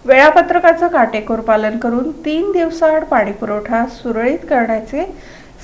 वेळापत्रकाचं काटेकोर पालन करून 3 दिवसाआड पाणीपुरवठा सुरळीत करण्याचे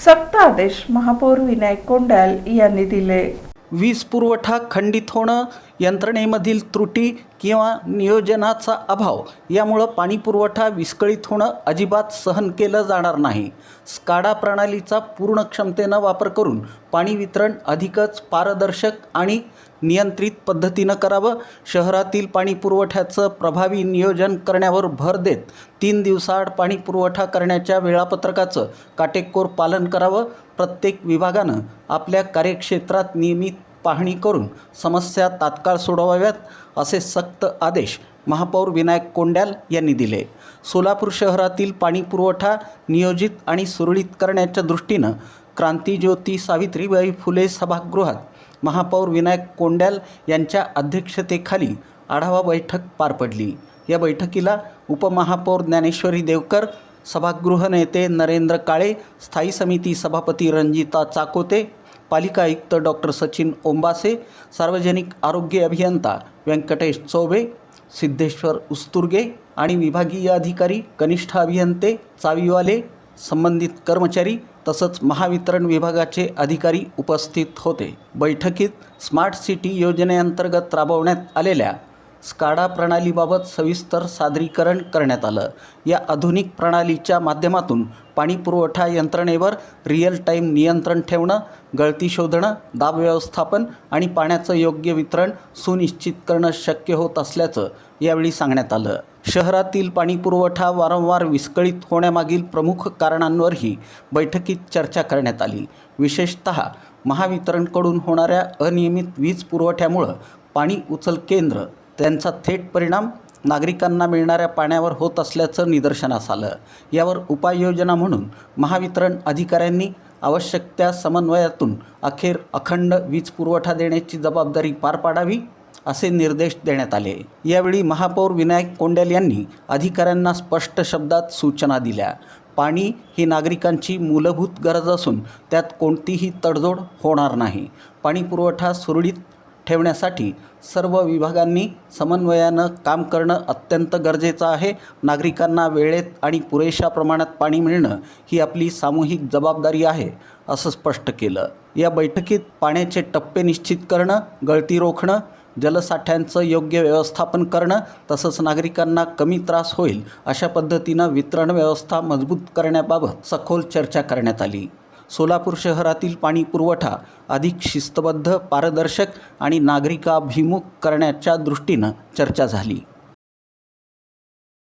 सक्त आदेश महापौर विनायक कोंडाल यांनी दिले। वीज पुरवठा खंडित होणं, यंत्रणेमधील त्रुटी किंवा नियोजनाचा अभाव यामुळे पाणी पुरवठा विस्कळीत होणं अजिबात सहन केलं जाणार नाही। स्काडा प्रणालीचा पूर्ण क्षमतेनं वापर करून पाणी वितरण अधिकच पारदर्शक आणि नियंत्रित पद्धतीनं करावं। शहरातील पाणी पुरवठ्याचं प्रभावी नियोजन करण्यावर भर देत 3 दिवसाआड पाणी पुरवठा करण्याच्या वेळापत्रकाचं काटेकोर पालन करावं। प्रत्येक विभागानं आपल्या कार्यक्षेत्रात नियमित पाहणी करून समस्या तात्काळ सोडवाव्यात, असे सक्त आदेश महापौर विनायक कोंडाल यांनी दिले। सोलापूर शहरातील पाणी पुरवठा नियोजित आणि सुरळीत करण्याच्या दृष्टीनं क्रांतिज्योती सावित्रीबाई फुले सभागृहात महापौर विनायक कोंडाल यांच्या अध्यक्षतेखाली आढावा बैठक पार पडली। या बैठकीला उपमहापौर ज्ञानेश्वरी देवकर, सभागृह नेते नरेंद्र काळे, स्थायी समिती सभापती रणजिता चाकोते, पालिका आयुक्त डॉक्टर सचिन ओंबासे, सार्वजनिक आरोग्य अभियंता व्यंकटेश चौबे, सिद्धेश्वर उस्तुर्गे आणि विभागीय अधिकारी, कनिष्ठ अभियंते, चावीवाले, संबंधित कर्मचारी तसंच महावितरण विभागाचे अधिकारी उपस्थित होते। बैठकीत स्मार्ट सिटी योजनेअंतर्गत राबवण्यात आलेल्या स्काडा प्रणालीबाबत सविस्तर सादरीकरण करण्यात आलं। या आधुनिक प्रणालीच्या माध्यमातून पाणी पुरवठा यंत्रणेवर रिअल टाईम नियंत्रण ठेवणं, गळती शोधणं, दाब व्यवस्थापन आणि पाण्याचं योग्य वितरण सुनिश्चित करणं शक्य होत असल्याचं यावेळी सांगण्यात आलं। शहरातील पाणी पुरवठा वारंवार विस्कळीत होण्यामागील प्रमुख कारणांवरही बैठकीत चर्चा करण्यात आली। विशेषतः महावितरणकडून होणाऱ्या अनियमित वीज पुरवठ्यामुळं पाणी उचल केंद्र त्यांचा थेट परिणाम नागरिकांना मिळणाऱ्या पाण्यावर होत असल्याचं निदर्शनास आलं। यावर उपाययोजना म्हणून महावितरण अधिकाऱ्यांनी आवश्यक त्या समन्वयातून अखेर अखंड वीज पुरवठा देण्याची जबाबदारी पार पाडावी, असे निर्देश देण्यात आले। यावेळी महापौर विनायक कोंडाल यांनी अधिकाऱ्यांना स्पष्ट शब्दात सूचना दिल्या। पाणी ही नागरिकांची मूलभूत गरज असून त्यात कोणतीही तडजोड होणार नाही। पाणी पुरवठा सुरळीत ठेवण्यासाठी सर्व विभागांनी समन्वयानं काम करणं अत्यंत गरजेचं आहे। नागरिकांना वेळेत आणि पुरेशा प्रमाणात पाणी मिळणं ही आपली सामूहिक जबाबदारी आहे, असं स्पष्ट केलं। या बैठकीत पाण्याचे टप्पे निश्चित करणं, गळती रोखणं, जलसाठ्यांचं योग्य व्यवस्थापन करणं तसंच नागरिकांना कमी त्रास होईल अशा पद्धतीनं वितरण व्यवस्था मजबूत करण्याबाबत सखोल चर्चा करण्यात आली। सोलापूर शहरातील पाणी पुरवठा अधिक शिस्तबद्ध, पारदर्शक आणि नागरिकाभिमुख करण्याच्या दृष्टीनं चर्चा झाली।